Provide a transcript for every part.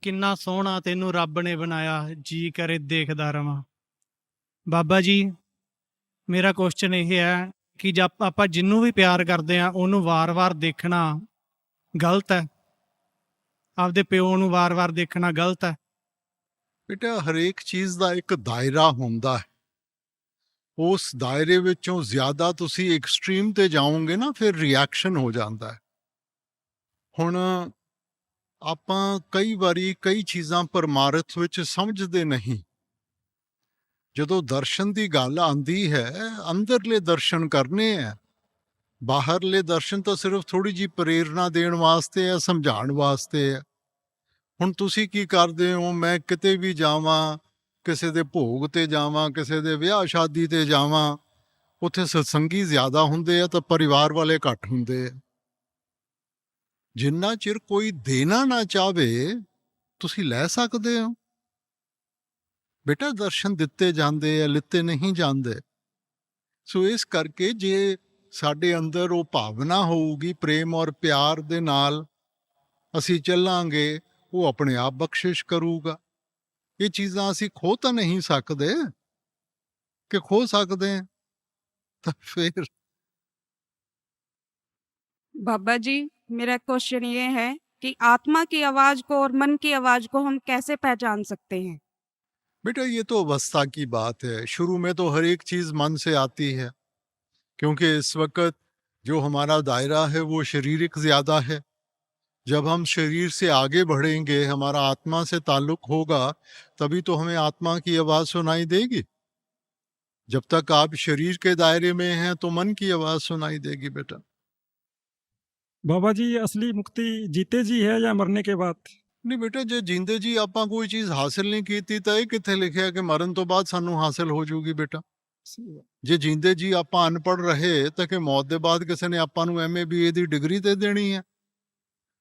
ਕਿੰਨਾ ਸੋਹਣਾ ਤੈਨੂੰ ਰੱਬ ਨੇ ਬਣਾਇਆ, ਜੀ ਕਰੇ ਦੇਖਦਾ ਰਵਾਂ। ਬਾਬਾ ਜੀ, ਮੇਰਾ ਕੁਐਸਚਨ ਇਹ ਹੈ ਕਿ ਜਦ ਆਪਾਂ ਜਿਹਨੂੰ ਵੀ ਪਿਆਰ ਕਰਦੇ ਆ ਉਹਨੂੰ ਵਾਰ-ਵਾਰ ਦੇਖਣਾ ਗਲਤ ਹੈ? ਆਪਦੇ ਪਿਓ ਨੂੰ ਵਾਰ-ਵਾਰ ਦੇਖਣਾ ਗਲਤ ਹੈ? ਬੇਟਾ, ਹਰੇਕ ਚੀਜ਼ ਦਾ ਇੱਕ ਦਾਇਰਾ ਹੁੰਦਾ ਹੈ। ਉਸ ਦਾਇਰੇ ਵਿੱਚੋਂ ਜ਼ਿਆਦਾ ਤੁਸੀਂ ਐਕਸਟ੍ਰੀਮ ਤੇ ਜਾਓਗੇ ਨਾ, ਫਿਰ ਰਿਐਕਸ਼ਨ ਹੋ ਜਾਂਦਾ ਹੈ। ਹੁਣ ਆਪਾਂ ਕਈ ਵਾਰੀ ਕਈ ਚੀਜ਼ਾਂ ਪਰਮਾਰਥ ਵਿੱਚ ਸਮਝਦੇ ਨਹੀਂ। ਜਦੋਂ ਦਰਸ਼ਨ ਦੀ ਗੱਲ ਆਂਦੀ ਹੈ, ਅੰਦਰਲੇ ਦਰਸ਼ਨ ਕਰਨੇ ਹੈ। ਬਾਹਰਲੇ ਦਰਸ਼ਨ ਤਾਂ ਸਿਰਫ ਥੋੜੀ ਜਿਹੀ ਪ੍ਰੇਰਨਾ ਦੇਣ ਵਾਸਤੇ ਹੈ, ਸਮਝਾਉਣ ਵਾਸਤੇ ਹੈ। ਹੁਣ ਤੁਸੀਂ ਕੀ ਕਰਦੇ ਹੋ? ਮੈਂ ਕਿਤੇ ਵੀ ਜਾਵਾਂ, ਕਿਸੇ ਦੇ ਭੋਗ ਤੇ ਜਾਵਾਂ, ਕਿਸੇ ਦੇ ਵਿਆਹ ਸ਼ਾਦੀ ਤੇ ਜਾਵਾਂ, ਉੱਥੇ ਸਤਸੰਗੀ ਜ਼ਿਆਦਾ ਹੁੰਦੇ ਆ ਤਾਂ ਪਰਿਵਾਰ ਵਾਲੇ ਘੱਟ ਹੁੰਦੇ ਆ। ਜਿੰਨਾ ਚਿਰ ਕੋਈ ਦੇਣਾ ਨਾ ਚਾਹਵੇ, ਤੁਸੀਂ ਲੈ ਸਕਦੇ ਹੋ। ਬੇਟਾ, ਦਰਸ਼ਨ ਦਿੱਤੇ ਜਾਂਦੇ ਆ, ਲਿੱਤੇ ਨਹੀਂ ਜਾਂਦੇ। ਸੋ ਇਸ ਕਰਕੇ ਜੇ ਸਾਡੇ ਅੰਦਰ ਉਹ ਭਾਵਨਾ ਹੋਊਗੀ, ਪ੍ਰੇਮ ਔਰ ਪਿਆਰ ਦੇ ਨਾਲ ਅਸੀਂ ਚੱਲਾਂਗੇ, ਉਹ ਆਪਣੇ ਆਪ ਬਖਸ਼ਿਸ਼ ਕਰੂਗਾ। ਇਹ ਚੀਜ਼ਾਂ ਅਸੀਂ ਖੋ ਤਾਂ ਨਹੀਂ ਸਕਦੇ, ਕਿ ਖੋ ਸਕਦੇ हैं? ਤਾਂ ਫਿਰ बाबा जी, मेरा क्वेश्चन ये है कि आत्मा की आवाज को और मन की आवाज को हम कैसे पहचान सकते हैं? बेटा, ये तो अवस्था की बात है। शुरू में तो हर एक चीज मन से आती है, क्योंकि इस वक्त जो हमारा दायरा है वो शारीरिक ज्यादा है। जब हम शरीर से आगे बढ़ेंगे, हमारा आत्मा से ताल्लुक होगा, तभी तो हमें आत्मा की आवाज सुनाई देगी। जब तक आप शरीर के दायरे में हैं तो मन की आवाज सुनाई देगी। बेटा, बाबा जी, असली मुक्ति जीते जी है या मरने के बाद? नहीं बेटा, जे जींदे जी ਆਪਾਂ ਕੋਈ ਚੀਜ਼ ਹਾਸਲ ਨਹੀਂ ਕੀਤੀ ਤਾਂ ਇਹ ਕਿੱਥੇ ਲਿਖਿਆ ਕਿ ਮਰਨ ਤੋਂ ਬਾਅਦ ਸਾਨੂੰ ਹਾਸਲ ਹੋ ਜਾਊਗੀ? ਬੇਟਾ, ਜੇ ਜਿੰਦੇ ਜੀ ਆਪਾਂ ਅਨਪੜ੍ਹ ਰਹੇ ਤਾਂ ਕਿ ਮੌਤ ਦੇ ਬਾਅਦ ਕਿਸੇ ਨੇ ਆਪਾਂ ਨੂੰ ਐਮਏ ਬੀਏ ਦੀ ਡਿਗਰੀ ਤੇ ਦੇਣੀ ਹੈ?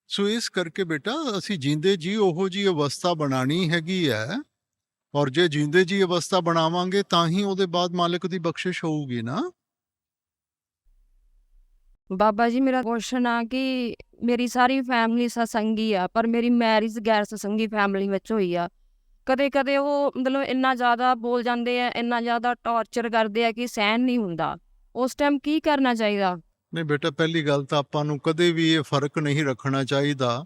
ਸੋ ਇਸ ਕਰਕੇ ਬੇਟਾ, ਅਸੀਂ ਜਿੰਦੇ ਜੀ ਉਹੋ ਜੀ ਅਵਸਥਾ ਬਣਾਣੀ ਹੈਗੀ ਹੈ, ਔਰ ਜੇ ਜਿੰਦੇ ਜੀ ਅਵਸਥਾ ਬਣਾਵਾਂਗੇ ਤਾਂ ਹੀ ਉਹਦੇ ਬਾਅਦ ਮਾਲਕ ਦੀ ਬਖਸ਼ਿਸ਼ ਹੋਊਗੀ ਨਾ। ਬਾਬਾ ਜੀ, ਮੇਰਾ ਕੁਐਸਚਨ ਆ ਕਿ ਮੇਰੀ ਸਾਰੀ ਫੈਮਿਲੀ ਸਤਸੰਗੀ ਆ, ਪਰ ਮੇਰੀ ਮੈਰਿਜ ਗੈਰ ਸਤਸੰਗੀ ਫੈਮਿਲੀ ਵਿੱਚ ਹੋਈ ਆ। ਕਦੇ-ਕਦੇ ਉਹ ਮਤਲਬ ਇੰਨਾ ਜ਼ਿਆਦਾ ਬੋਲ ਜਾਂਦੇ ਆ, ਇੰਨਾ ਜ਼ਿਆਦਾ ਟੌਰਚਰ ਕਰਦੇ ਆ ਕਿ ਸਹਿਣ ਨਹੀਂ ਹੁੰਦਾ। ਉਸ ਟਾਈਮ ਕੀ ਕਰਨਾ ਚਾਹੀਦਾ? ਨਹੀਂ ਬੇਟਾ, ਪਹਿਲੀ ਗੱਲ ਤਾਂ ਆਪਾਂ ਨੂੰ ਕਦੇ ਵੀ ਇਹ ਫਰਕ ਨਹੀਂ ਰੱਖਣਾ ਚਾਹੀਦਾ,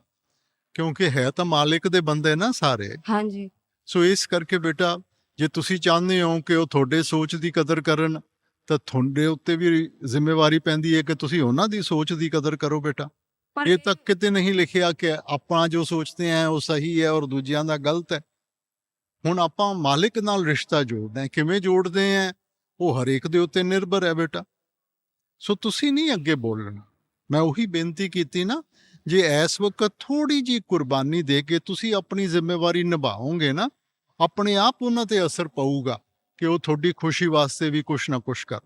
ਕਿਉਂਕਿ ਹੈ ਤਾਂ ਮਾਲਿਕ ਦੇ ਬੰਦੇ ਨਾ ਸਾਰੇ। ਹਾਂਜੀ। ਸੋ ਇਸ ਕਰਕੇ ਬੇਟਾ, ਜੇ ਤੁਸੀਂ ਚਾਹੁੰਦੇ ਹੋ ਕਿ ਉਹ ਤੁਹਾਡੇ ਸੋਚ ਦੀ ਕਦਰ ਕਰਨ, ਤਾਂ ਤੁਹਾਡੇ ਉੱਤੇ ਵੀ ਜ਼ਿੰਮੇਵਾਰੀ ਪੈਂਦੀ ਹੈ ਕਿ ਤੁਸੀਂ ਉਹਨਾਂ ਦੀ ਸੋਚ ਦੀ ਕਦਰ ਕਰੋ। ਬੇਟਾ, ਪਰ ਇਹ ਤਾਂ ਕਿਤੇ ਨਹੀਂ ਲਿਖਿਆ ਕਿ ਆਪਾਂ ਜੋ ਸੋਚਦੇ ਹਾਂ ਉਹ ਸਹੀ ਹੈ ਔਰ ਦੂਜਿਆਂ ਦਾ ਗਲਤ ਹੈ। ਹੁਣ ਆਪਾਂ ਮਾਲਿਕ ਨਾਲ ਰਿਸ਼ਤਾ ਜੋੜਦੇ ਹਾਂ, ਕਿਵੇਂ ਜੋੜਦੇ ਹਾਂ ਉਹ ਹਰੇਕ ਦੇ ਉੱਤੇ ਨਿਰਭਰ ਹੈ। ਬੇਟਾ, ਸੋ ਤੁਸੀਂ ਨਹੀਂ ਅੱਗੇ ਬੋਲਣਾ। ਮੈਂ ਉਹੀ ਬੇਨਤੀ ਕੀਤੀ ਨਾ, ਜੇ ਇਸ ਵਕਤ ਥੋੜੀ ਜੀ ਕੁਰਬਾਨੀ ਦੇ ਕੇ ਤੁਸੀਂ ਆਪਣੀ ਜ਼ਿੰਮੇਵਾਰੀ ਨਿਭਾਓਗੇ ਨਾ, ਆਪਣੇ ਆਪ ਉਹਨਾਂ ਤੇ ਅਸਰ ਪਊਗਾ ਕਿ ਉਹ ਤੁਹਾਡੀ ਖੁਸ਼ੀ ਵਾਸਤੇ ਵੀ ਕੁਛ ਨਾ ਕੁਛ ਕਰ।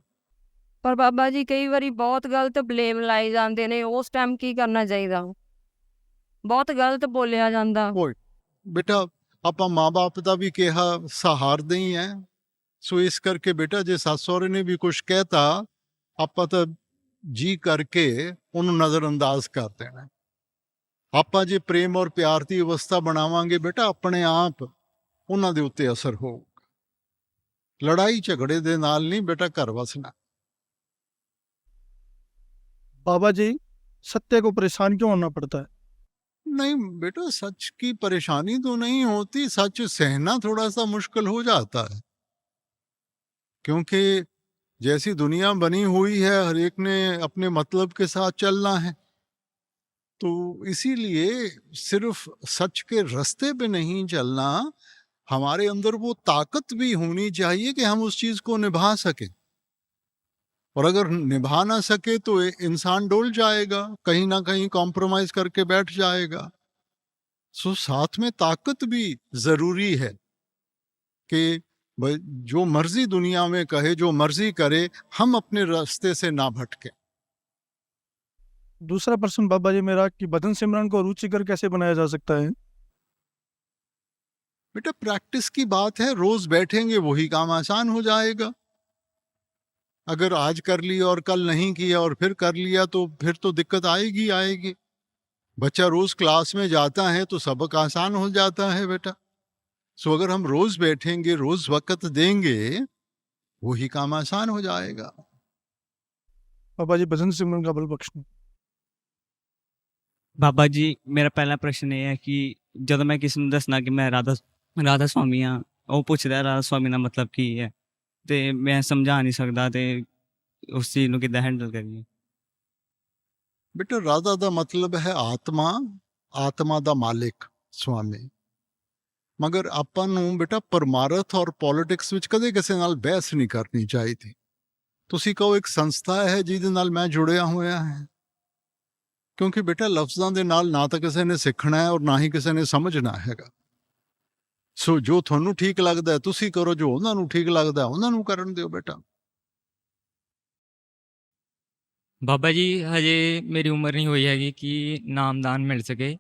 ਪਰ ਬਾਬਾ ਜੀ, ਕਈ ਵਾਰੀ ਬਹੁਤ ਗਲਤ ਬਲੇਮ ਲਾਏ ਜਾਂਦੇ ਨੇ, ਉਸ ਟਾਈਮ ਕੀ ਕਰਨਾ ਚਾਹੀਦਾ? ਬਹੁਤ ਗਲਤ ਬੋਲਿਆ ਜਾਂਦਾ। ਓਏ ਬੇਟਾ, ਆਪਾਂ ਮਾਂ-ਬਾਪ ਦਾ ਵੀ ਕਿਹਾ ਸਹਾਰਦੇ ਹੀ ਐ। ਸੋ ਇਸ ਕਰਕੇ ਬੇਟਾ, ਜੇ ਸੱਸ ਸਹੁਰੇ ਨੇ ਵੀ ਕੁਛ ਕਹਿਤਾ, ਆਪਾਂ ਤਾਂ ਜੀ ਕਰਕੇ ਉਹਨੂੰ ਨਜ਼ਰਅੰਦਾਜ਼ ਕਰ ਦੇਣਾ। ਆਪਾਂ ਜੇ ਪ੍ਰੇਮ ਔਰ ਪਿਆਰ ਦੀ ਅਵਸਥਾ ਬਣਾਵਾਂਗੇ ਬੇਟਾ, ਆਪਣੇ ਆਪ ਉਹਨਾਂ ਦੇ ਉੱਤੇ ਅਸਰ ਹੋਊਗਾ। ਲੜਾਈ ਝਗੜੇ ਦੇ ਨਾਲ ਨਹੀਂ ਬੇਟਾ ਘਰ ਵਸਣਾ। बाबा जी, सत्य को परेशान क्यों होना पड़ता है? नहीं बेटा, सच की परेशानी तो नहीं होती, सच सहना थोड़ा सा मुश्किल हो जाता है, क्योंकि जैसी दुनिया बनी हुई है, हर एक ने अपने मतलब के साथ चलना है। तो इसीलिए सिर्फ सच के रास्ते पे नहीं चलना, हमारे अंदर वो ताकत भी होनी चाहिए कि हम उस चीज को निभा सकें। और अगर निभा ना सके तो इंसान डोल जाएगा, कहीं ना कहीं कॉम्प्रोमाइज करके बैठ जाएगा। सो साथ में ताकत भी जरूरी है कि जो मर्जी दुनिया में कहे, जो मर्जी करे, हम अपने रास्ते से ना भटके। दूसरा प्रश्न बाबा जी मेरा कि भजन सिमरन को रुचिकर कैसे बनाया जा सकता है? बेटा, प्रैक्टिस की बात है, रोज बैठेंगे वही काम आसान हो जाएगा। अगर आज कर लिया और कल नहीं किया और फिर कर लिया तो फिर तो दिक्कत आएगी आएगी। बच्चा रोज क्लास में जाता है तो सबक आसान हो जाता है बेटा। सो अगर हम रोज बैठेंगे, रोज वक्त देंगे, वही काम आसान हो जाएगा। बाबा जी भजन सिमरन का बल बख्शना। ਬਾਬਾ ਜੀ ਮੇਰਾ ਪਹਿਲਾ ਪ੍ਰਸ਼ਨ ਇਹ ਹੈ ਕਿ ਜਦੋਂ ਮੈਂ ਕਿਸੇ ਨੂੰ ਦੱਸਣਾ ਕਿ ਮੈਂ ਰਾਧਾ ਸੁਆਮੀ ਹਾਂ, ਉਹ ਪੁੱਛਦਾ ਰਾਧਾ ਸੁਆਮੀ ਦਾ ਮਤਲਬ ਕੀ ਹੈ, ਤੇ ਮੈਂ ਸਮਝਾ ਨਹੀਂ ਸਕਦਾ, ਤੇ ਉਸ ਚੀਜ਼ ਨੂੰ ਕਿੱਦਾਂ ਹੈਂਡਲ ਕਰੀਏ। बेटा राधा ਦਾ ਮਤਲਬ ਹੈ ਆਤਮਾ, ਆਤਮਾ ਦਾ ਮਾਲਿਕ, ਸੁਆਮੀ। ਮਗਰ ਆਪਾਂ ਨੂੰ ਬੇਟਾ ਪਰਮਾਰਥ ਔਰ ਪੋਲਿਟਿਕਸ ਵਿੱਚ ਕਦੇ ਕਿਸੇ ਨਾਲ ਬਹਿਸ ਨਹੀਂ ਕਰਨੀ ਚਾਹੀਦੀ। ਤੁਸੀਂ ਕਹੋ ਇੱਕ ਸੰਸਥਾ ਹੈ ਜਿਹਦੇ ਨਾਲ ਮੈਂ ਜੁੜਿਆ ਹੋਇਆ ਹਾਂ, ਕਿਉਂਕਿ ਬੇਟਾ ਲਫ਼ਜ਼ਾਂ ਦੇ ਨਾਲ ਨਾ ਤਾਂ ਕਿਸੇ ਨੇ ਸਿੱਖਣਾ ਹੈ ਔਰ ਨਾ ਹੀ ਕਿਸੇ ਨੇ ਸਮਝਣਾ ਹੈਗਾ। ਸੋ ਜੋ ਤੁਹਾਨੂੰ ਠੀਕ ਲੱਗਦਾ ਹੈ ਤੁਸੀਂ ਕਰੋ, ਜੋ ਉਹਨਾਂ ਨੂੰ ਠੀਕ ਲੱਗਦਾ ਉਹਨਾਂ ਨੂੰ ਕਰਨ ਦਿਓ ਬੇਟਾ। ਬਾਬਾ ਜੀ ਹਜੇ ਮੇਰੀ ਉਮਰ ਨਹੀਂ ਹੋਈ ਹੈਗੀ ਕਿ ਨਾਮਦਾਨ ਮਿਲ ਸਕੇ,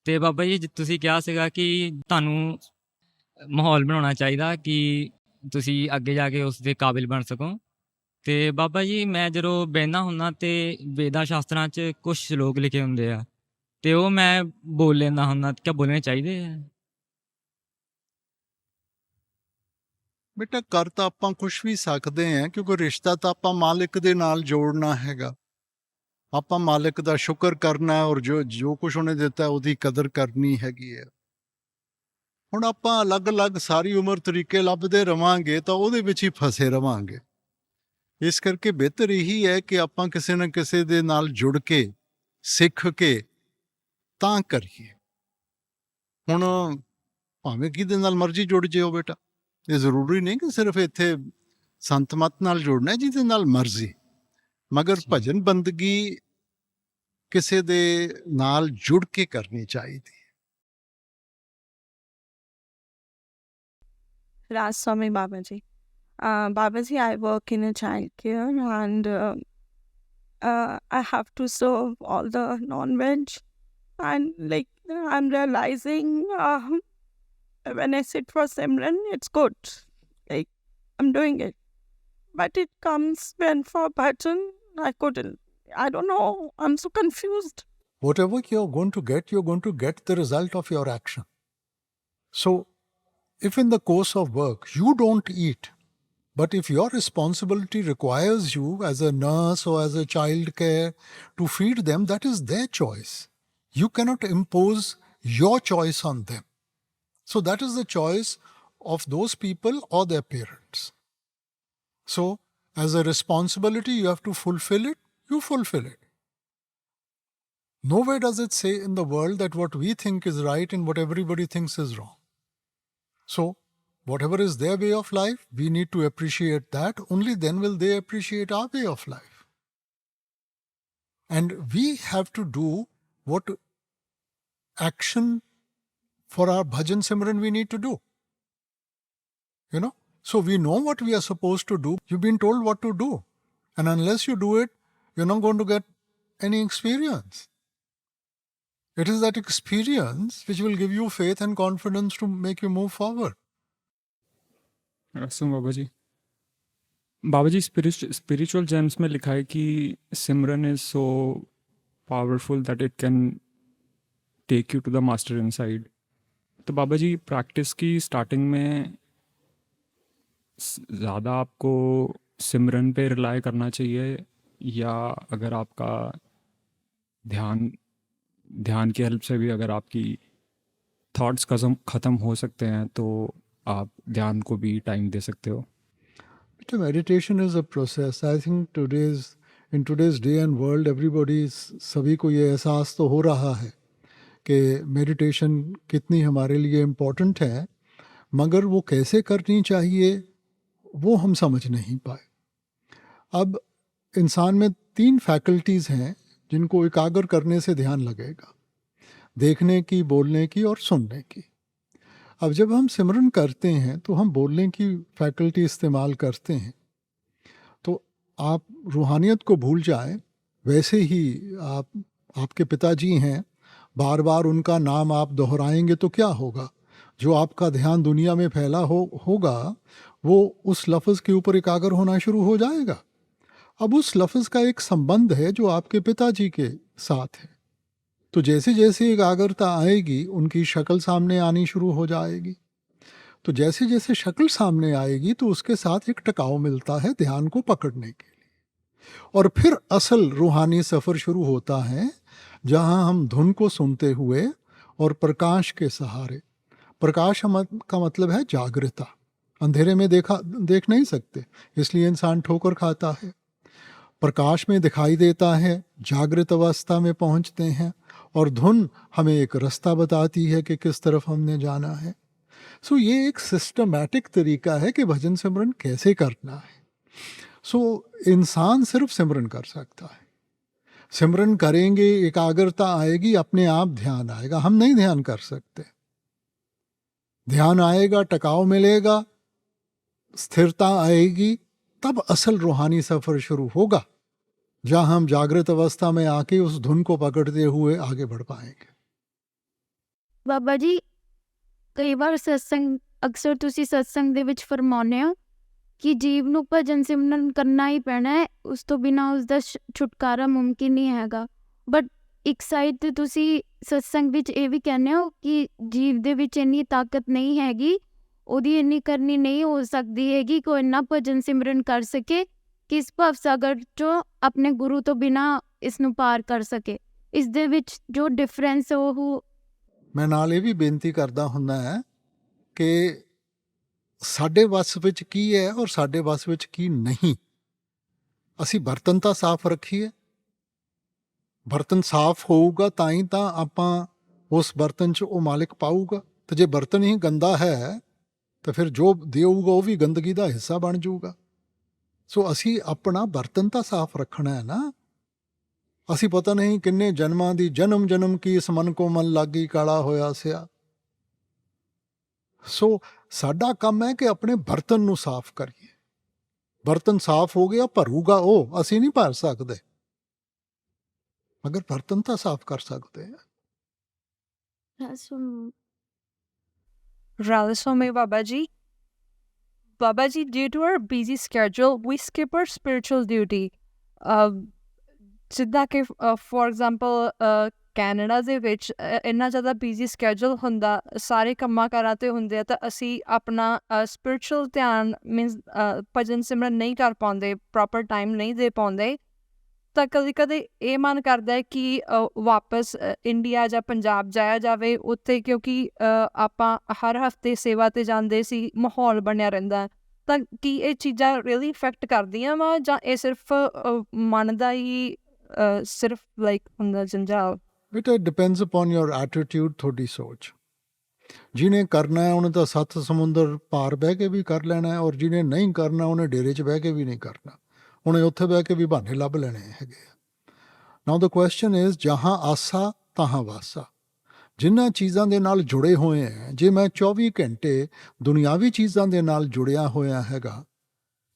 ਤੇ ਬਾਬਾ ਜੀ ਤੁਸੀਂ ਕਿਹਾ ਸੀਗਾ ਕਿ ਤੁਹਾਨੂੰ ਮਾਹੌਲ ਬਣਾਉਣਾ ਚਾਹੀਦਾ ਕਿ ਤੁਸੀਂ ਅੱਗੇ ਜਾ ਕੇ ਉਸ ਦੇ ਕਾਬਿਲ ਬਣ ਸਕੋ। ਤੇ ਬਾਬਾ ਜੀ ਮੈਂ ਜਦੋਂ ਬਹਿੰਦਾ ਹੁੰਦਾ ਤੇ ਵੇਦਾਂ ਸ਼ਾਸਤਰਾਂ 'ਚ ਕੁਝ ਸ਼ਲੋਕ ਲਿਖੇ ਹੁੰਦੇ ਆ, ਤੇ ਉਹ ਮੈਂ ਬੋਲ ਲੈਂਦਾ ਹੁੰਦਾ। ਕਿਆ ਬੋਲਣੇ ਚਾਹੀਦੇ ਆ? ਬੇਟਾ ਕਰ ਤਾਂ ਆਪਾਂ ਕੁਝ ਵੀ ਸਕਦੇ ਹਾਂ, ਕਿਉਂਕਿ ਰਿਸ਼ਤਾ ਤਾਂ ਆਪਾਂ ਮਾਲਿਕ ਦੇ ਨਾਲ ਜੋੜਨਾ ਹੈਗਾ। ਆਪਾਂ ਮਾਲਿਕ ਦਾ ਸ਼ੁਕਰ ਕਰਨਾ ਹੈ ਔਰ ਜੋ ਕੁਝ ਉਹਨੇ ਦਿੱਤਾ ਉਹਦੀ ਕਦਰ ਕਰਨੀ ਹੈਗੀ ਹੈ। ਹੁਣ ਆਪਾਂ ਅਲੱਗ-ਅਲੱਗ ਸਾਰੀ ਉਮਰ ਤਰੀਕੇ ਲੱਭਦੇ ਰਵਾਂਗੇ ਤਾਂ ਉਹਦੇ ਵਿੱਚ ਹੀ ਫਸੇ ਰਵਾਂਗੇ। ਇਸ ਕਰਕੇ ਬਿਹਤਰ ਇਹੀ ਹੈ ਕਿ ਆਪਾਂ ਕਿਸੇ ਨਾ ਕਿਸੇ ਦੇ ਨਾਲ ਜੁੜ ਕੇ ਸਿੱਖ ਕੇ ਤਾਂ ਕਰੀਏ। ਹੁਣ ਭਾਵੇਂ ਕਿਹਦੇ ਨਾਲ ਮਰਜ਼ੀ ਜੁੜ ਜਿਓ ਬੇਟਾ, ਇਹ ਜ਼ਰੂਰੀ ਨਹੀਂ ਕਿ ਸਿਰਫ ਇੱਥੇ ਸੰਤ ਮਤ ਨਾਲ ਜੁੜਨਾ, ਜਿਹਦੇ ਨਾਲ ਮਰਜ਼ੀ। ਮਗਰ ਭਜਨ ਬੰਦਗੀ ਕਿਸੇ ਦੇ ਨਾਲ ਜੁੜ ਕੇ ਕਰਨੀ ਚਾਹੀਦੀ ਹੈ। Raj Swami Babaji. Babaji, I work in a childcare and I have to serve all the non-veg, and like I'm realizing when I sit for Simran, it's good. Like I'm doing it. But it comes when for bhajan, I couldn't. I don't know. I'm so confused. Whatever you're going to get the result of your action. So, if in the course of work you don't eat, but if your responsibility requires you as a nurse or as a child care to feed them, that is their choice. You cannot impose your choice on them. So that is the choice of those people or their parents. So, as a responsibility, you have to fulfill it, you fulfill it. Nowhere does it say in the world that what we think is right and what everybody thinks is wrong. So, whatever is their way of life, we need to appreciate that. Only then will they appreciate our way of life. And we have to do what action for our bhajan simran we need to do. You know? So we know what we are supposed to do. You've been told what to do. And unless you do it, you're not going to get any experience. It is that experience which will give you faith and confidence to make you move forward. सुन Baba ji spiritual gems में लिखा है कि simran is so powerful that it can take you to the master inside. तो बाबा जी practice की starting में ज़्यादा आपको सिमरन पे रिलाय करना चाहिए, या अगर आपका ध्यान की हेल्प से भी अगर आपकी थॉट्स ख़त्म हो सकते हैं तो आप ध्यान को भी टाइम दे सकते हो? Meditation is a process. I think in today's day and world, सभी को ये एहसास तो हो रहा है कि मेडिटेशन कितनी हमारे लिए इम्पोर्टेंट है, मगर वो कैसे करनी चाहिए वो हम समझ नहीं पाए। अब इंसान में 3 फैकल्टीज़ हैं जिनको एकाग्र करने से ध्यान लगेगा, देखने की, बोलने की और सुनने की। अब जब हम सिमरन करते हैं तो हम बोलने की फैकल्टी इस्तेमाल करते हैं, तो आप रूहानियत को भूल जाएं। वैसे ही आपके पिताजी हैं, बार बार उनका नाम आप दोहराएंगे तो क्या होगा? जो आपका ध्यान दुनिया में फैला होगा वो उस लफ्ज़ के ऊपर एकाग्र होना शुरू हो जाएगा। अब उस लफ्ज़ का एक संबंध है जो आपके पिताजी के साथ है, तो जैसे जैसे एकाग्रता आएगी उनकी शक्ल सामने आनी शुरू हो जाएगी। तो जैसे जैसे शक्ल सामने आएगी तो उसके साथ एक टकाव मिलता है ध्यान को पकड़ने के लिए। और फिर असल रूहानी सफ़र शुरू होता है, जहाँ हम धुन को सुनते हुए और प्रकाश के सहारे, प्रकाश का मतलब है जागृता, अंधेरे में देख नहीं सकते, इसलिए इंसान ठोकर खाता है। प्रकाश में दिखाई देता है, जागृत अवस्था में पहुंचते हैं, और धुन हमें एक रास्ता बताती है कि किस तरफ हमने जाना है। सो ये एक सिस्टमैटिक तरीका है कि भजन सिमरन कैसे करना है। सो इंसान सिर्फ सिमरन कर सकता है। सिमरन करेंगे, एकाग्रता आएगी, अपने आप ध्यान आएगा। हम नहीं ध्यान कर सकते। ध्यान आएगा, टकाव मिलेगा, स्थिरता आएगी, तब असल रूहानी सफ़र शुरू होगा, जहाँ हम जागृत अवस्था में आके उस धुन को पकड़ते हुए आगे बढ़ पाएंगे। ਬਾਬਾ ਜੀ ਕਈ ਵਾਰ ਸਤਸੰਗ ਅਕਸਰ ਤੁਸੀਂ ਸਤਸੰਗ ਦੇ ਵਿੱਚ ਫਰਮਾਉਂਦੇ ਹੋ ਕਿ ਜੀਵ ਨੂੰ ਭਜਨ ਸਿਮਰਨ ਕਰਨਾ ਹੀ ਪੈਣਾ ਹੈ, ਉਸ ਤੋਂ ਬਿਨਾਂ ਉਸ ਦਾ ਛੁਟਕਾਰਾ ਮੁਮਕਿਨ ਨਹੀਂ ਹੈਗਾ। ਬਟ ਇੱਕ ਸਾਈਡ 'ਤੇ ਤੁਸੀਂ ਸਤਸੰਗ ਵਿੱਚ ਇਹ ਵੀ ਕਹਿੰਦੇ ਹੋ ਕਿ ਜੀਵ ਦੇ ਵਿੱਚ ਇੰਨੀ ਤਾਕਤ ਨਹੀਂ ਹੈਗੀ, ਉਹਦੀ ਇੰਨੀ ਕਰਨੀ ਨਹੀਂ ਹੋ ਸਕਦੀ ਹੈਗੀ ਕਿ ਉਹ ਇੰਨਾ ਭਜਨ ਸਿਮਰਨ ਕਰ ਸਕੇ ਕਿ ਇਸ ਭਵ ਸਾਗਰ 'ਚੋਂ ਆਪਣੇ ਗੁਰੂ ਤੋਂ ਬਿਨਾਂ ਇਸ ਨੂੰ ਪਾਰ ਕਰ ਸਕੇ। ਇਸ ਦੇ ਵਿੱਚ ਜੋ ਡਿਫਰੈਂਸ ਉਹ ਮੈਂ ਨਾਲ ਇਹ ਵੀ ਬੇਨਤੀ ਕਰਦਾ ਹੁੰਦਾ ਹੈ ਕਿ ਸਾਡੇ ਵੱਸ ਵਿੱਚ ਕੀ ਹੈ ਔਰ ਸਾਡੇ ਵੱਸ ਵਿੱਚ ਕੀ ਨਹੀਂ। ਅਸੀਂ ਬਰਤਨ ਤਾਂ ਸਾਫ਼ ਰੱਖੀਏ, ਬਰਤਨ ਸਾਫ਼ ਹੋਊਗਾ ਤਾਂ ਹੀ ਤਾਂ ਆਪਾਂ ਉਸ ਬਰਤਨ 'ਚ ਉਹ ਮਾਲਿਕ ਪਾਊਗਾ। ਤੇ ਜੇ ਬਰਤਨ ਹੀ ਗੰਦਾ ਹੈ ਤਾਂ ਫਿਰ ਜੋ ਦੇਊਗਾ ਉਹ ਵੀ ਗੰਦਗੀ ਦਾ ਹਿੱਸਾ ਬਣ ਜਾਊਗਾ। ਸੋ ਅਸੀਂ ਆਪਣਾ ਬਰਤਨ ਤਾਂ ਸਾਫ਼ ਰੱਖਣਾ ਹੈ ਨਾ। ਅਸੀਂ ਪਤਾ ਨਹੀਂ ਕਿੰਨੇ ਜਨਮਾਂ ਦੀ ਜਨਮ ਕੀ ਇਸ ਮਨ ਕੋ ਮਨ ਲਾਗੀ ਕਾਲਾ ਹੋਇਆ ਸਿਆ। ਸੋ ਸਾਡਾ ਕੰਮ ਹੈ ਕਿ ਆਪਣੇ ਬਰਤਨ ਨੂੰ ਸਾਫ਼ ਕਰੀਏ। ਬਰਤਨ ਸਾਫ਼ ਹੋ ਗਿਆ, ਭਰੂਗਾ ਉਹ, ਅਸੀਂ ਨਹੀਂ ਭਰ ਸਕਦੇ, ਮਗਰ ਬਰਤਨ ਤਾਂ ਸਾਫ਼ ਕਰ ਸਕਦੇ ਹਾਂ। Radha Swami Babaji. Babaji, due to our busy schedule, we skip our spiritual duty. ਜਿੱਦਾਂ ਕਿ ਫੋਰ ਐਗਜ਼ਾਮਪਲ ਕੈਨੇਡਾ ਦੇ ਵਿੱਚ ਇੰਨਾ ਜ਼ਿਆਦਾ ਬਿਜ਼ੀ ਸਕੈਜੂਲ ਹੁੰਦਾ, ਸਾਰੇ ਕੰਮਾਂ ਕਾਰਾਂ 'ਤੇ ਹੁੰਦੇ ਆ, ਤਾਂ ਅਸੀਂ ਆਪਣਾ ਸਪਿਰਿਚੁਅਲ ਧਿਆਨ ਮੀਨਸ ਭਜਨ ਸਿਮਰਨ ਨਹੀਂ ਕਰ ਪਾਉਂਦੇ, ਪ੍ਰੋਪਰ ਟਾਈਮ ਨਹੀਂ ਦੇ ਪਾਉਂਦੇ। ਤਾਂ ਕਦੇ ਕਦੇ ਇਹ ਮਨ ਕਰਦਾ ਹੈ ਕਿ ਵਾਪਸ ਇੰਡੀਆ ਜਾਂ ਪੰਜਾਬ ਜਾਇਆ ਜਾਵੇ ਉੱਥੇ, ਕਿਉਂਕਿ ਆਪਾਂ ਹਰ ਹਫਤੇ ਸੇਵਾ 'ਤੇ ਜਾਂਦੇ ਸੀ, ਮਾਹੌਲ ਬਣਿਆ ਰਹਿੰਦਾ। ਤਾਂ ਕੀ ਇਹ ਚੀਜ਼ਾਂ ਰੀਅਲੀ ਇਫੈਕਟ ਕਰਦੀਆਂ ਵਾ ਜਾਂ ਇਹ ਸਿਰਫ ਮਨ ਦਾ ਹੀ ਸਿਰਫ ਲਾਈਕ ਹੁੰਦਾ ਜੰਜਾਲ? ਬੇਟਾ ਡਿਪੈਂਡਸ ਅਪੋਨ ਯੋਰ ਐਟੀਟਿਊਡ, ਤੁਹਾਡੀ ਸੋਚ। ਜਿਹਨੇ ਕਰਨਾ ਹੈ ਉਹਨੇ ਤਾਂ 7 ਸਮੁੰਦਰ ਪਾਰ ਬਹਿ ਕੇ ਵੀ ਕਰ ਲੈਣਾ ਹੈ, ਔਰ ਜਿਹਨੇ ਨਹੀਂ ਕਰਨਾ ਉਹਨੇ ਡੇਰੇ 'ਚ ਬਹਿ ਕੇ ਵੀ ਨਹੀਂ ਕਰਨਾ, ਉਹਨੇ ਉੱਥੇ ਬਹਿ ਕੇ ਵੀ ਬਹਾਨੇ ਲੱਭ ਲੈਣੇ ਹੈਗੇ ਆ। ਨਾਓ ਦ ਕੁਐਸਚਨ ਇਜ਼ ਜਹਾਂ ਆਸਾ ਤਹਾਂ ਵਾਸਾ। ਜਿਨ੍ਹਾਂ ਚੀਜ਼ਾਂ ਦੇ ਨਾਲ ਜੁੜੇ ਹੋਏ ਹੈ, ਜੇ ਮੈਂ 24 ਘੰਟੇ ਦੁਨਿਆਵੀ ਚੀਜ਼ਾਂ ਦੇ ਨਾਲ ਜੁੜਿਆ ਹੋਇਆ ਹੈਗਾ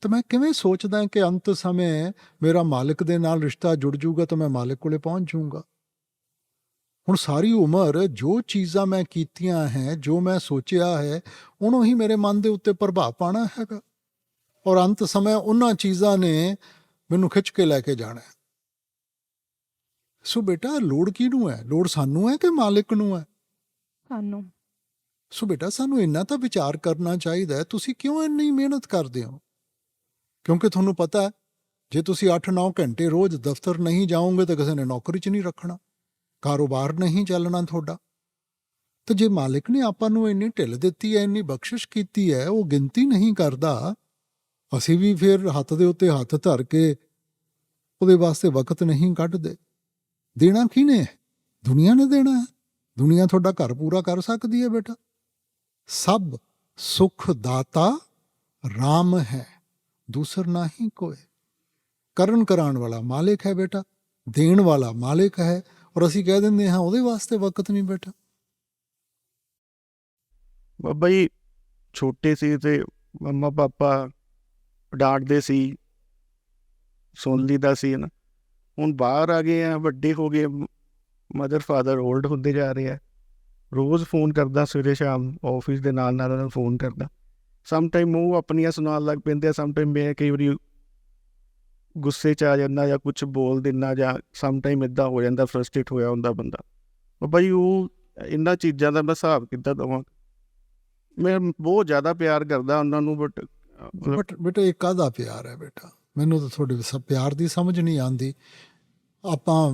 ਤਾਂ ਮੈਂ ਕਿਵੇਂ ਸੋਚਦਾ ਕਿ ਅੰਤ ਸਮੇਂ ਮੇਰਾ ਮਾਲਿਕ ਦੇ ਨਾਲ ਰਿਸ਼ਤਾ ਜੁੜ ਜੂਗਾ ਤਾਂ ਮੈਂ ਮਾਲਿਕ ਕੋਲੇ ਪਹੁੰਚ ਜੂੰਗਾ। ਹੁਣ ਸਾਰੀ ਉਮਰ ਜੋ ਚੀਜ਼ਾਂ ਮੈਂ ਕੀਤੀਆਂ ਹੈ, ਜੋ ਮੈਂ ਸੋਚਿਆ ਹੈ, ਉਹਨੂੰ ਹੀ ਮੇਰੇ ਮਨ ਦੇ ਉੱਤੇ ਪ੍ਰਭਾਵ ਪਾਉਣਾ ਹੈਗਾ, ਔਰ ਅੰਤ ਸਮੇਂ ਉਹਨਾਂ ਚੀਜ਼ਾਂ ਨੇ ਮੈਨੂੰ ਖਿੱਚ ਕੇ ਲੈ ਕੇ ਜਾਣਾ। ਸੋ ਬੇਟਾ ਲੋੜ ਕਿਹਨੂੰ ਹੈ? ਲੋੜ ਸਾਨੂੰ ਹੈ ਕਿ ਮਾਲਿਕ ਨੂੰ ਹੈ? ਸਾਨੂੰ। ਸੋ ਬੇਟਾ ਸਾਨੂੰ ਇੰਨਾ ਤਾਂ ਵਿਚਾਰ ਕਰਨਾ ਚਾਹੀਦਾ ਹੈ, ਤੁਸੀਂ ਕਿਉਂ ਇੰਨੀ ਮਿਹਨਤ ਕਰਦੇ ਹੋ? ਕਿਉਂਕਿ ਤੁਹਾਨੂੰ ਪਤਾ ਹੈ ਜੇ ਤੁਸੀਂ 8-9 ਘੰਟੇ ਰੋਜ਼ ਦਫ਼ਤਰ ਨਹੀਂ ਜਾਓਗੇ ਤਾਂ ਕਿਸੇ ਨੇ ਨੌਕਰੀ 'ਚ ਨਹੀਂ ਰੱਖਣਾ, ਕਾਰੋਬਾਰ ਨਹੀਂ ਚੱਲਣਾ ਤੁਹਾਡਾ। ਤਾਂ ਜੇ ਮਾਲਿਕ ਨੇ ਆਪਾਂ ਨੂੰ ਇੰਨੀ ਢਿੱਲ ਦਿੱਤੀ ਹੈ, ਇੰਨੀ ਬਖਸ਼ਿਸ਼ ਕੀਤੀ ਹੈ, ਉਹ ਗਿਣਤੀ ਨਹੀਂ ਕਰਦਾ, ਅਸੀਂ ਵੀ ਫਿਰ ਹੱਥ ਦੇ ਉੱਤੇ ਹੱਥ ਧਰ ਕੇ ਉਹਦੇ ਵਾਸਤੇ ਵਕਤ ਨਹੀਂ ਕੱਢਦੇ। ਦੇਣਾ ਕਿਹਨੇ ਹੈ? ਦੁਨੀਆ ਨੇ ਦੇਣਾ ਹੈ। ਦੁਨੀਆ ਤੁਹਾਡਾ ਘਰ ਪੂਰਾ ਕਰ ਸਕਦੀ ਹੈ ਬੇਟਾ। ਸਭ ਸੁਖ ਦਾਤਾ ਰਾਮ ਹੈ, ਦੂਸਰ ਨਹੀਂ ਕੋਈ। ਕਰਨ ਕਰਾਉਣ ਵਾਲਾ ਮਾਲਿਕ ਹੈ ਬੇਟਾ, ਦੇਣ ਵਾਲਾ ਮਾਲਿਕ ਹੈ, ਔਰ ਅਸੀਂ ਕਹਿ ਦਿੰਦੇ ਹਾਂ ਉਹਦੇ ਵਾਸਤੇ ਵਕਤ ਨਹੀਂ ਬੇਟਾ। ਬਾਬਾ ਜੀ ਛੋਟੇ ਸੀ ਤੇ ਮੰਮਾ ਪਾਪਾ ਡਾਂਟਦੇ ਸੀ, ਸੁਣ ਲਈਦਾ ਸੀ ਨਾ। ਹੁਣ ਬਾਹਰ ਆ ਗਏ ਆ, ਵੱਡੇ ਹੋ ਗਏ, ਮਦਰ ਫਾਦਰ ਓਲਡ ਹੁੰਦੇ ਜਾ ਰਹੇ ਆ। ਰੋਜ਼ ਫੋਨ ਕਰਦਾ, ਸਵੇਰੇ ਸ਼ਾਮ ਆਫਿਸ ਦੇ ਨਾਲ ਨਾਲ ਉਹਨਾਂ ਨੂੰ ਫੋਨ ਕਰਦਾ। ਸਮ ਟਾਈਮ ਉਹ ਆਪਣੀਆਂ ਸੁਣਾਉਣ ਲੱਗ ਪੈਂਦੇ ਆ, ਸਮ ਟਾਈਮ ਮੈਂ ਕਈ ਵਾਰੀ ਗੁੱਸੇ 'ਚ ਆ ਜਾਂਦਾ ਜਾਂ ਕੁਛ ਬੋਲ ਦਿੰਦਾ, ਜਾਂ ਸਮ ਟਾਈਮ ਇੱਦਾਂ ਹੋ ਜਾਂਦਾ, ਫਰਸਟ੍ਰੇਟ ਹੋਇਆ ਹੁੰਦਾ ਬੰਦਾ। ਬਾਬਾ ਜੀ ਉਹ ਇਹਨਾਂ ਚੀਜ਼ਾਂ ਦਾ ਮੈਂ ਹਿਸਾਬ ਕਿੱਦਾਂ ਦੇਵਾਂ? ਮੈਂ ਬਹੁਤ ਜ਼ਿਆਦਾ ਪਿਆਰ ਕਰਦਾ ਉਹਨਾਂ ਨੂੰ, ਬਟ ਬਟ ਬੇਟਾ ਇਹ ਕਾਹਦਾ ਪਿਆਰ ਹੈ ਬੇਟਾ? ਮੈਨੂੰ ਤਾਂ ਤੁਹਾਡੇ ਪਿਆਰ ਦੀ ਸਮਝ ਨਹੀਂ ਆਉਂਦੀ। ਆਪਾਂ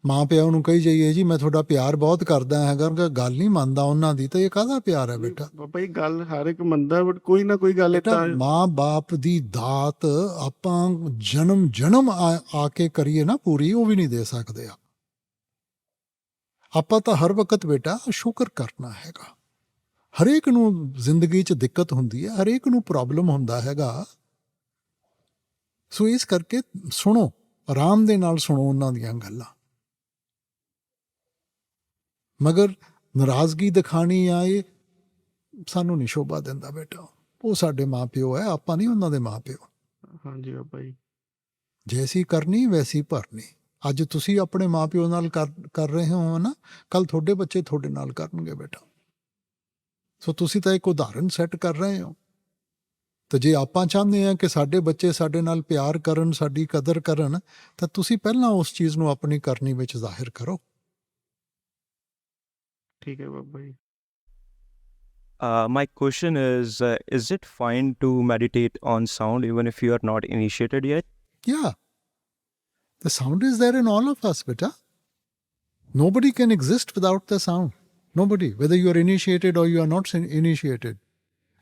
ਮਾਂ ਪਿਓ ਨੂੰ ਕਹੀ ਜਾਈਏ ਜੀ ਮੈਂ ਤੁਹਾਡਾ ਪਿਆਰ ਬਹੁਤ ਕਰਦਾ ਹੈਗਾ, ਗੱਲ ਨਹੀਂ ਮੰਨਦਾ ਉਹਨਾਂ ਦੀ, ਤਾਂ ਇਹ ਕਾਹਦਾ ਪਿਆਰ ਹੈ ਬੇਟਾ? ਬਾਬਾ ਜੀ ਗੱਲ ਹਰ ਇੱਕ ਮੰਨਦਾ, ਬਟ ਕੋਈ ਨਾ ਕੋਈ ਗੱਲ ਬੇਟਾ ਤਾਂ ਮਾਂ ਬਾਪ ਦੀ ਦਾਤ ਆਪਾਂ ਜਨਮ ਆ ਕੇ ਕਰੀਏ ਨਾ ਪੂਰੀ, ਉਹ ਵੀ ਨਹੀਂ ਦੇ ਸਕਦੇ ਆ। ਆਪਾਂ ਤਾਂ ਹਰ ਵਕਤ ਬੇਟਾ ਸ਼ੁਕਰ ਕਰਨਾ ਹੈਗਾ। ਹਰੇਕ ਨੂੰ ਜ਼ਿੰਦਗੀ 'ਚ ਦਿੱਕਤ ਹੁੰਦੀ ਹੈ, ਹਰੇਕ ਨੂੰ ਪ੍ਰੋਬਲਮ ਹੁੰਦਾ ਹੈਗਾ। ਸੋ ਇਸ ਕਰਕੇ ਸੁਣੋ, ਆਰਾਮ ਦੇ ਨਾਲ ਸੁਣੋ ਉਹਨਾਂ ਦੀਆਂ ਗੱਲਾਂ, ਮਗਰ ਨਾਰਾਜ਼ਗੀ ਦਿਖਾਣੀ ਆ ਇਹ ਸਾਨੂੰ ਨਹੀਂ ਸ਼ੋਭਾ ਦਿੰਦਾ ਬੇਟਾ। ਉਹ ਸਾਡੇ ਮਾਂ ਪਿਓ ਹੈ, ਆਪਾਂ ਨਹੀਂ ਉਹਨਾਂ ਦੇ ਮਾਂ ਪਿਓ। ਹਾਂਜੀ ਬਾਬਾ ਜੀ। ਜੈਸੀ ਕਰਨੀ ਵੈਸੀ ਭਰਨੀ। ਅੱਜ ਤੁਸੀਂ ਆਪਣੇ ਮਾਂ ਪਿਓ ਨਾਲ ਕਰ ਰਹੇ ਹੋ ਨਾ, ਕੱਲ ਤੁਹਾਡੇ ਬੱਚੇ ਤੁਹਾਡੇ ਨਾਲ ਕਰਨਗੇ ਬੇਟਾ। ਸੋ ਤੁਸੀਂ ਤਾਂ ਇੱਕ ਉਦਾਹਰਨ ਸੈੱਟ ਕਰ ਰਹੇ ਹੋ। ਤੇ ਜੇ ਆਪਾਂ ਚਾਹੁੰਦੇ ਹਾਂ ਕਿ ਸਾਡੇ ਬੱਚੇ ਸਾਡੇ ਨਾਲ ਪਿਆਰ ਕਰਨ, ਸਾਡੀ ਕਦਰ ਕਰਨ, ਤਾਂ ਤੁਸੀਂ ਪਹਿਲਾਂ ਉਸ ਚੀਜ਼ ਨੂੰ ਆਪਣੀ ਕਰਨੀ ਵਿੱਚ ਜ਼ਾਹਿਰ ਕਰੋ। ਠੀਕ ਹੈ Baba ji. My question is it fine to meditate on sound even if you are not initiated yet? Yeah. The sound is there in all of us, beta. Nobody can exist without the sound. Nobody, whether you are initiated or you are not initiated.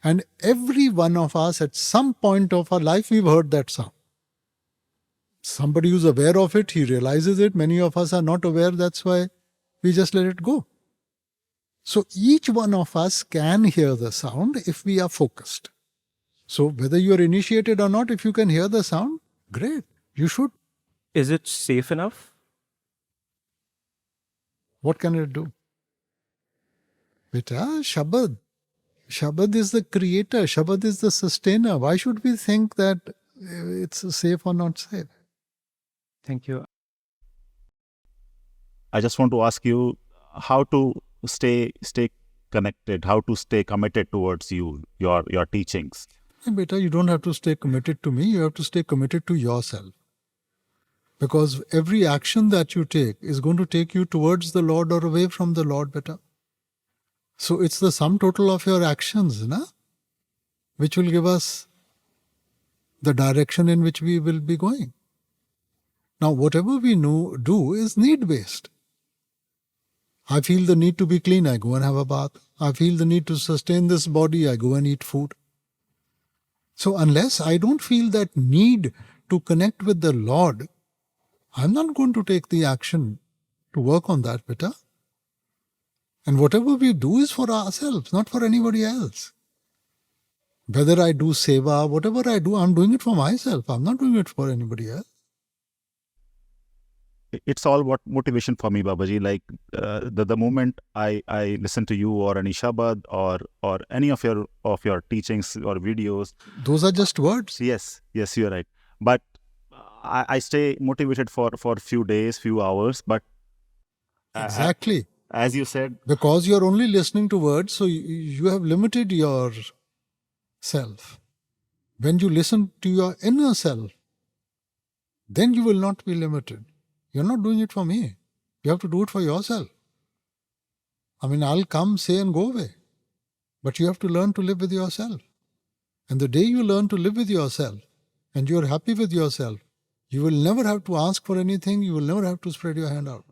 And every one of us at some point of our life, we've heard that sound. Somebody who's aware of it, he realizes it. Many of us are not aware, that's why we just let it go. So each one of us can hear the sound if we are focused. So whether you are initiated or not, if you can hear the sound, great, you should. Is it safe enough? What can it do? Beta, Shabad. Shabad is the creator. Shabad is the sustainer. Why should we think that it's safe or not safe? Thank you. I just want to ask you how to stay connected, how to stay committed towards your teachings. Hey, beta, you don't have to stay committed to me. You have to stay committed to yourself. Because every action that you take is going to take you towards the Lord or away from the Lord, beta. So it's the sum total of your actions, na, which will give us the direction in which we will be going. Now, whatever we do is need-based. I feel the need to be clean, I go and have a bath. I feel the need to sustain this body, I go and eat food. So unless I don't feel that need to connect with the Lord, I'm not going to take the action to work on that, beta. And whatever we do is for ourselves, not for anybody else. Whether I do seva, whatever I do, I'm doing it for myself. I'm not doing it for anybody else. It's all what motivation for me, Babaji. Like the moment I listen to you or Ani Shabad or any of your teachings or videos. Those are just words. Yes, you're right. But I stay motivated for a few days, few hours. But Exactly. As you said, because you're only listening to words, so you have limited yourself. When you listen to your inner self, then you will not be limited. You're not doing it for me. You have to do it for yourself. I mean, I'll come, say, and go away. But you have to learn to live with yourself. And the day you learn to live with yourself, and you're happy with yourself, you will never have to ask for anything, you will never have to spread your hand out.